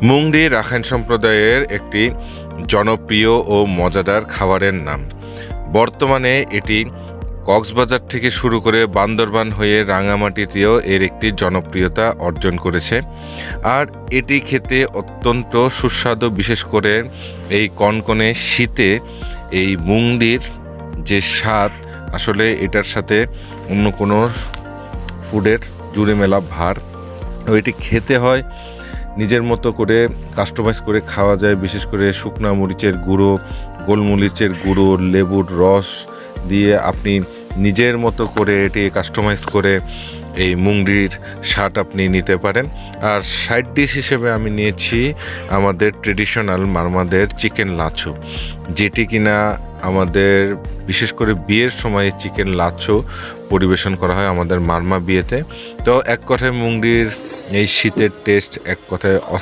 মুংডি Rakhine সম্প্রদায়ের একটি জনপ্রিয় ও মজাদার খাবারের নাম। বর্তমানে এটি কক্সবাজার থেকে শুরু করে বান্দরবান হয়ে রাঙামাটিতেও এর একটি জনপ্রিয়তা অর্জন করেছে। আর এটি খেতে অত্যন্ত সুস্বাদু, বিশেষ করে এই কনকনে শীতে এই মুংডির যে স্বাদ, আসলে এটার সাথে অন্য কোনো ফুডের জুড়ে মেলা ভার। এটি খেতে হয় নিজের মতো করে, কাস্টমাইজ করে খাওয়া যায়। বিশেষ করে শুকনা মরিচের গুঁড়ো, গোলমরিচের গুঁড়ো, লেবুর রস দিয়ে আপনি নিজের মতো করে এটি কাস্টমাইজ করে এই মুংডির স্বাদ আপনি নিতে পারেন। আর সাইড ডিশ হিসেবে আমি নিয়েছি আমাদের ট্রেডিশনাল মারমাদের চিকেন লাচ্ছো, যেটি কিনা আমাদের বিশেষ করে বিয়ের সময় চিকেন লাচ্ছো পরিবেশন করা হয় আমাদের মারমা বিয়েতে। তো এক কথায় মুংডির এই শীতের টেস্ট এক কথায়